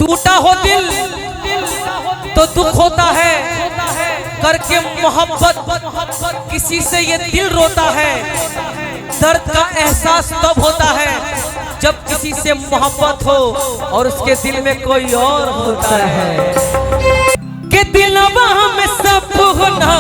टूटा हो दिल तो दुख होता है, करके मोहब्बत किसी से ये दिल रोता है। दर्द का एहसास तब होता है जब किसी से मोहब्बत हो और उसके दिल में कोई और होता है। कि दिलवा में सब होना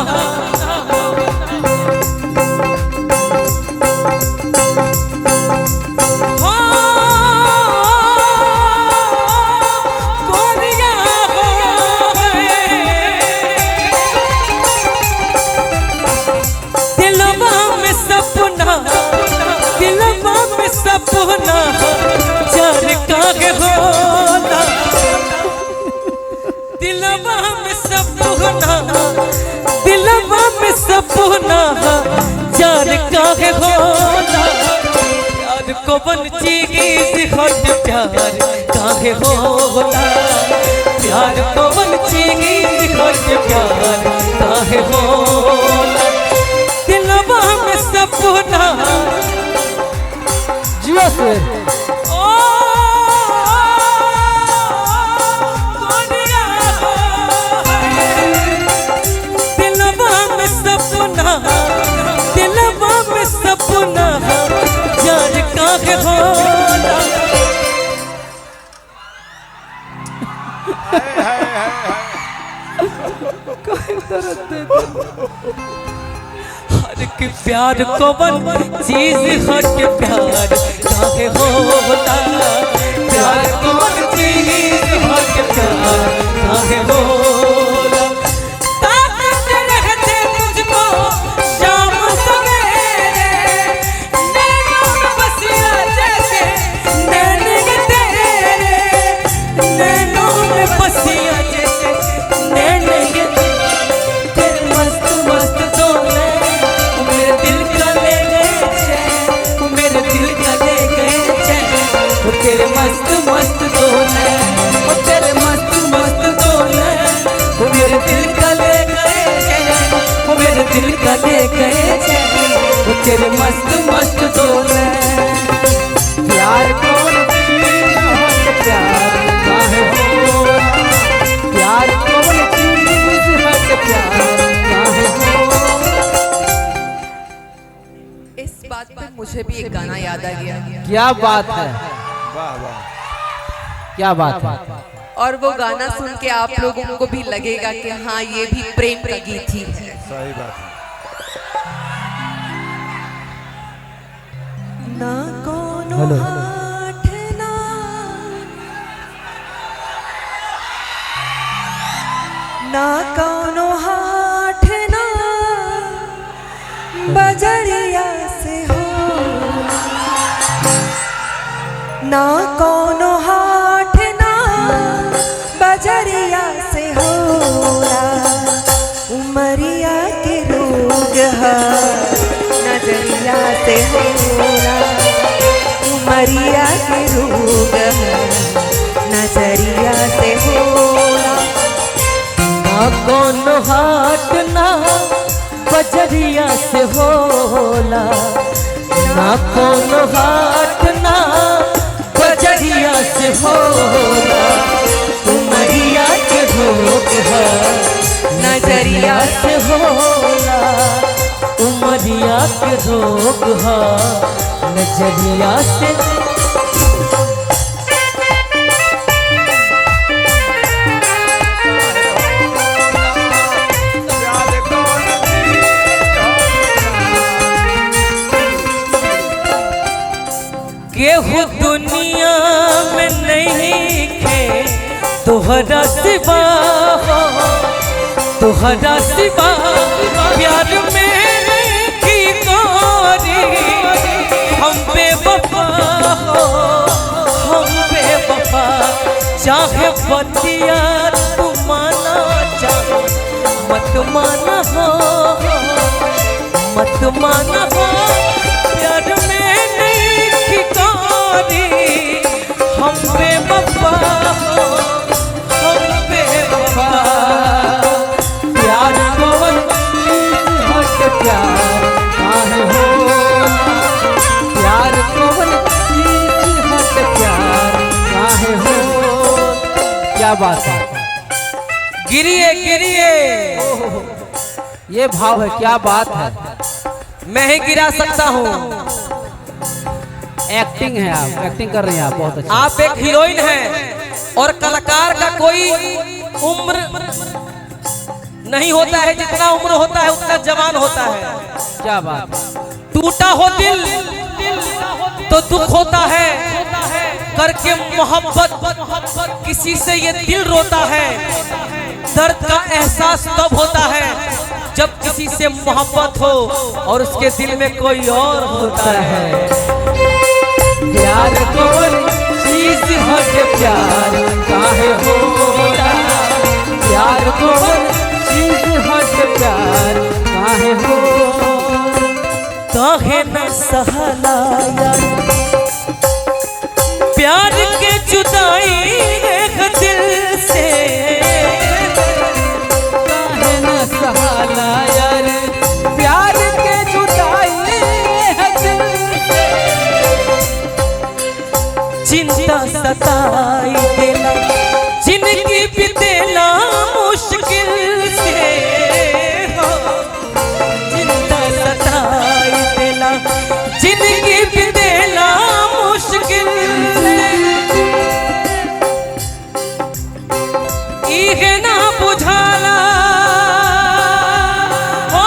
सपना जान काहे होला, दिलवा में सपना, दिलवा में सपना जान काहे होला। प्यार को बन चीज हट प्यार काहे होला, प्यार को बन चीज हट प्यार काहे होला। दिलवा में सपना जिया से दिलवा में सपना, दिलवा में सपना जान काहे होला। हर के प्यार को बन चीज हट प्यार काहे होला, प्यार को बन चीज हट प्यार काहे होला। ताकत रहते मुझको शाम सवेरे, नैनों में बसिया जैसे नैन तेरे, नैनों में बसिया जैसे नैन तेरे। मस्त मस्त दोने मेरे दिल का ले गए चैन, मेरे दिल का ले गए चैन। वो तेरे मस्त मस्त दोने, वो तेरे मस्त मस्त दोने, वो मेरे दिल का ले गए चैन, वो मेरे दिल का ले गए चैन। वो तेरे मस्त मस्त दोने। प्यार कौन चीज हट प्यार काहे होला, प्यार कौन चीज हट प्यार काहे होला। इस बात पे मुझे भी एक गाना याद आ गया। क्या बात है, वाह वाह, क्या बात है। और वो गाना सुन के आप लोगों को भी लगेगा कि हाँ ये भी प्रेम का गीत ही है। सही बात है। ना कोनो हेलो। हाथ ना, ना कोनो हाथ ना बजरिया से हो, ना कोनो हाथ ना बजरिया से होला। उमरिया के रोग है नजरिया से होला, उमरिया के रोग है नजरिया से होला। ना कोनो हाथ ना बजरिया से होला, ना कोनो हाथ ना बजरिया से होला। उमरिया के रोग है नजरिया से होला, उमरिया के रोग है नजरिया से। केहू दुनिया में नहीं खे तोहरा सिवा हो, तोहरा सिवा प्यार में की गोरी। हम बेवफा हो, हम बेवफा, चाहे बतिया तू माना चाहे मत माना हो, मत माना हो। प्यार में नहीं की गोरी, हम बेवफा हो, हम बेवफा। प्यार को हट प्यार काहे होला, प्यार को हट प्यार काहे होला। क्या बात है। गिरिए गिरिए, ये भाव है, क्या बात है। मैं ही गिरा सकता हूँ। एक्टिंग है, आप एक्टिंग कर रहे हैं, आप बहुत अच्छा। आप एक हीरोइन हैं और कलाकार का कोई उम्र नहीं होता है, जितना उम्र होता है उतना जवान होता है। क्या बात है। टूटा हो दिल तो दुख होता है, करके मोहब्बत किसी से ये दिल रोता है। दर्द का एहसास तब होता है जब किसी से मोहब्बत हो और उसके दिल में कोई और होता है। प्यार कौन चीज है कि प्यार काहे होता, प्यार कौन चीज है कि प्यार काहे होता, काहे न सहला यार प्यार के जुदाई एक दिल से, काहे न सहाला यार प्यार के जुदाई है दिल से। चिंता सताई देला जिंदगी बितेला मुश्किल से, चिंता सताई देला जिंदगी बितेला मुश्किल से। इहे ना बुझाला हो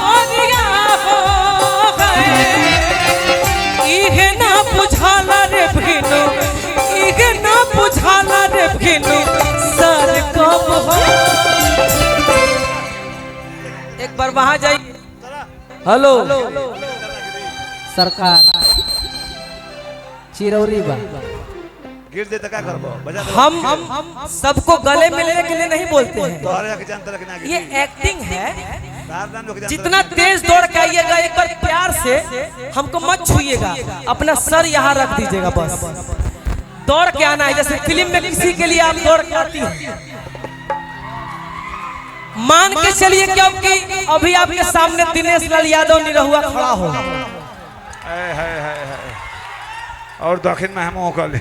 दुनिया हो गए, इहे ना बुझाला रे भिनु, इहे ना बुझाला रे भिनु सर कब हो। एक बार वहां जाइए। हेलो सरकार चिरौरी बा गिर दे तो क्या करबो, बजा दे। हम सबको गले मिलने के लिए नहीं बोलते हैं, तोहरे जाके जानता रखना ये एक्टिंग है। तार नाम लोग जानता जितना तेज दौड़ के आइएगा एक बार प्यार से हमको मत छुइएगा, अपना सर यहाँ रख दीजिएगा बस। दौड़ के आना है, जैसे फिल्म में किसी के लिए आप दौड़ के आती हैं। मान के चलिए क्योंकि अभी आपके सामने दिनेश लाल यादव निरहुआ खड़ा हो, है। और दक्षिण में हम ओकले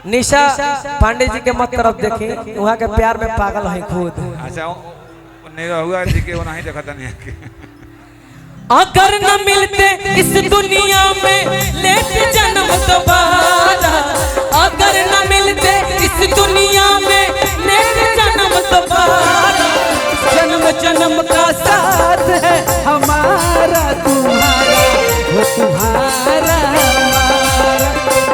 निशा पांडे जी के मत तरफ देखें, वहाँ के प्यार में पागल है खुद। अच्छा नहीं हुआ जी के वो नहीं देखा था नहीं के। अगर न मिलते इस दुनिया में लेते जन्म दोबारा, अगर न मिलते इस दुनिया में लेते जन्म दोबारा, जन्म जन्म का साथ है हमारा तुम्हारा, वो तुम्हारा हमारा।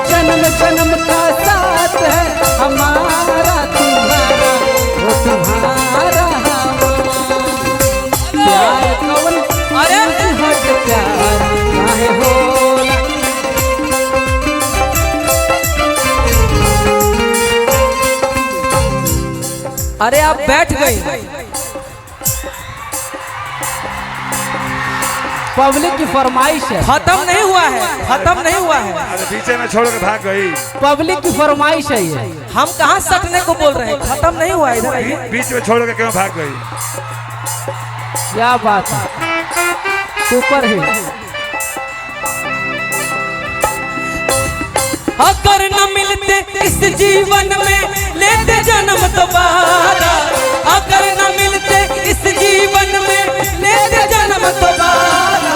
जन्म जन्म का साथ है हमारा तुम्हारा, वो तुम्हारा हमारा। प्यार कौन अरे हट प्यार काहे होला, अरे आप बैठ गई। पब्लिक की फरमाइश है, खत्म नहीं हुआ है, खत्म नहीं हुआ है। अरे पीछे में छोड़ के भाग गई। पब्लिक की फरमाइश है ये। हम कहाँ सटने को बोल रहे हैं, खत्म नहीं हुआ है, इधर आइए। बीच में छोड़ के क्यों भाग गई। क्या बात है, सुपर हिट। अगर न मिलते इस जीवन में लेते जन्म दोबारा, अगर न मिलते इस जीवन में लेते जन्म दोबारा।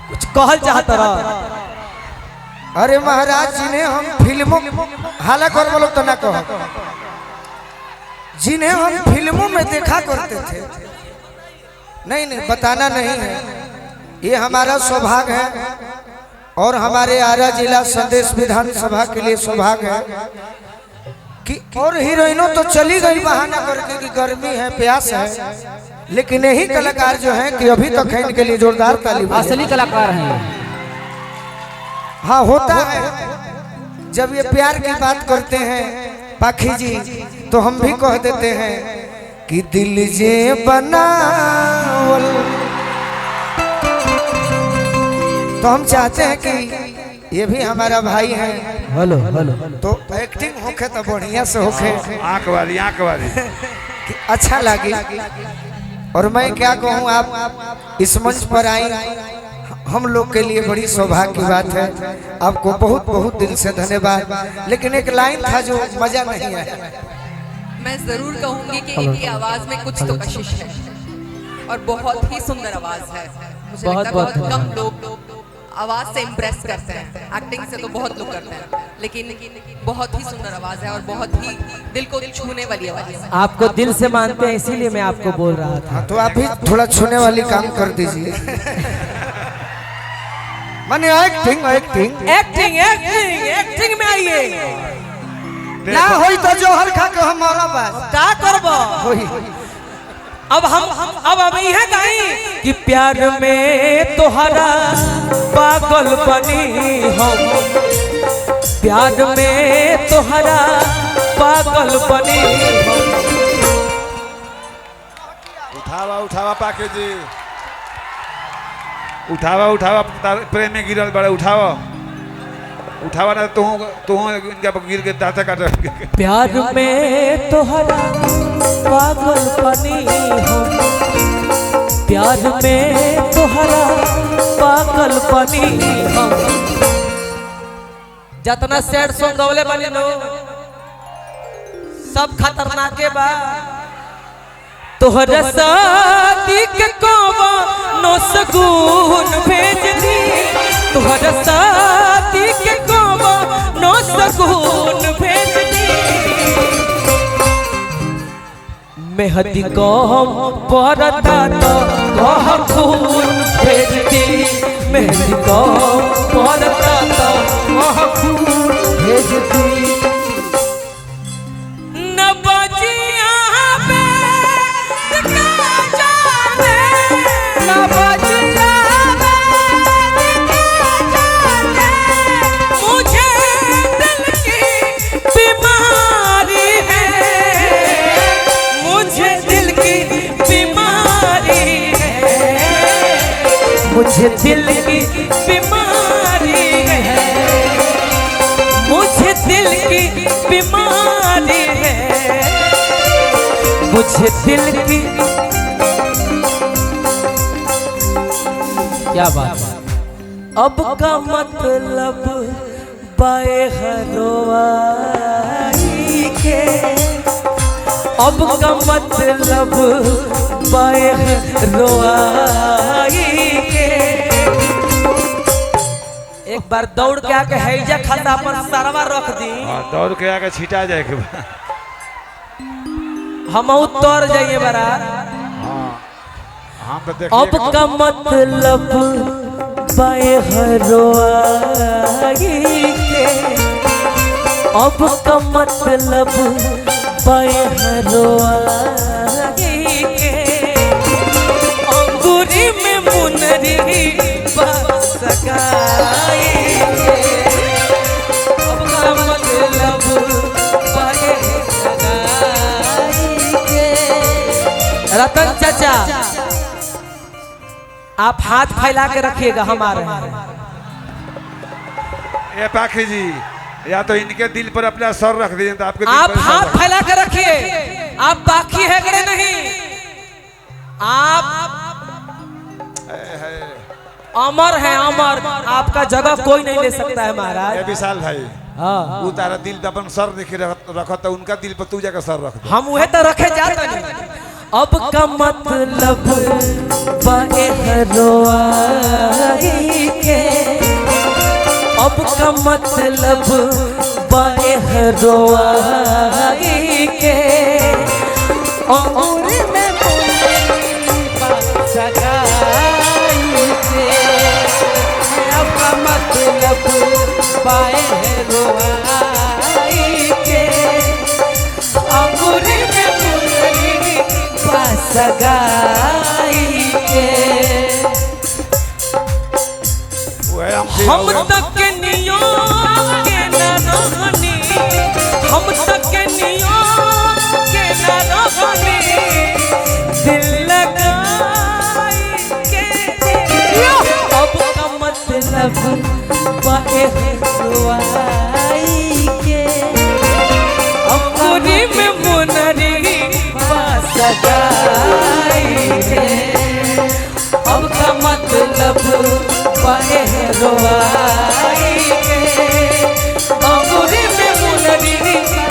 कुछ कहल चाहता रहा। अरे महाराज जिन्हें हम फिल्मों हाला कर बोलो तो ना कहो, जिन्हें हम फिल्मों में देखा करते थे, नहीं बताना नहीं है, ये हमारा सौभाग्य है और हमारे आरा जिला संदेश विधानसभा के लिए सौभाग्य है कि और हीरोइनों तो चली गई बहाना करके कि गर्मी है प्यास है, लेकिन यही कलाकार जो हैं कि अभी तक है, इनके लिए जोरदार ताली बजाएं। असली कलाकार हैं। हाँ होता है, जब ये प्यार की बात करते हैं पाखी जी तो हम भी कह देते हैं कि दिल जे बनावल, तो हम चाहते हैं कि ये भी हमारा भाई है। हेलो हेलो तो एक्टिंग होके तो बढ़िया से होके आंख वाली कि अच्छा लगे। और मैं क्या कहूँ, आप इस मंच पर आई, हम लोग के लिए बड़ी सौभाग्य की बात है। आपको बहुत बहुत दिल से धन्यवाद। लेकिन एक लाइन था जो मजा नहीं आया। मैं जरूर कहूंगी कि इनकी आवाज में कुछ तो कशिश है और बहुत ही सुंदर आवाज है। मुझे लगता है बहुत कम लोग आवाज से इम्प्रेस करते हैं, एक्टिंग से तो बहुत लोग करते हैं, लेकिन बहुत ही सुंदर आवाज है और बहुत ही दिल को छूने वाली आवाज है। आपको दिल से मानते हैं, इसीलिए मैं आपको बोल रहा था। तो आप भी थोड़ा छूने वाली काम कर दीजिए। माने acting acting acting acting acting में आइए। ना होई तो जोहर खा के हम मरा बस क्या करबो? होई। अब यह कहीं कि प्यार में तोहरा पागल बनी हम, प्यार में तोहरा पागल बनी हम। उठावा उठावा पाके जी, उठावा उठावा, प्रेम में गिरल बड़े, उठावा उठावा ना तू इनका गिर के दांत काट। प्यार में तोहरा पागल बनी हम, प्यार में तोहरा पागल बनी हम। जितना सैड सॉन्ग गवले बनी नो सब खतरनाक के बा। तोहरा शादी के कोनो सगुन भेज दी, तोहरा शादी के कोनो सगुन भेज दी। मेहदी को परता तो कह खून भेज दी, मेहदी को परता तो कह खून भेज दी। न बजिया मुझे दिल की बीमारी है, मुझे दिल की बीमारी है, मुझे दिल की। क्या बात है? अब का मतलब बाए हरवाई के, अब का मतलब बाए हरवाई के। एक बार दौड़ के आके हैजा खाता पर सरवा रख दी, दौड़ के आके छिटा जाए के बाद हम उतर जाइए बरा। हम तो अब का मतलब बाए हरवाई के, अब का मतलब बाए हरवाई के। अंगूरी में मुनरी बसगाई के, अब का मतलब बाए हरवाई के। रतन चाचा आप हाथ फैला के रखिएगा, हम आ रहे हैं। ये पाखी जी, या तो इनके दिल पर अपना सर रख दीजिए, तो आपके आप हाथ फैला कर रखिए। आप बाकी है कि नहीं? आप अमर हैं, अमर। आपका जगह कोई नहीं ले सकता है महाराज। ये विशाल भाई, हाँ, वो तारा दिल पे अपन सर रखा, तो उनका दिल पर तू जाकर सर रख दे। हम वह तो रखे जाते नहीं। अब का मतलब बाए हरवाई के, अब का मतलब बाए हरवाई के। अंगूरी में सगाई के, अब का मतलब बाए हरवाई के। अंगूरी में सगाई के। हम तक के नियो के न रहनी, हम तक के नियो के न रहनी। दिल लगाई के अब का मतलब बाए हरवाई के। अंगूरी में मुनरी सगाई के अब का मतलब पाए रोवाई के अंगूरी में मुनरी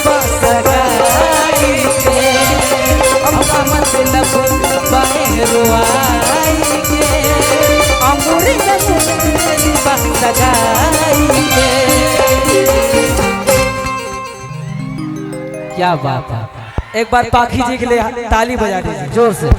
बसगाई के अब का मतलब पाए रोवाई के अंगूरी में मुनरी बसगाई के। क्या बात है, एक बार पाखी जी के लिए ताली बजा दीजिए जोर से।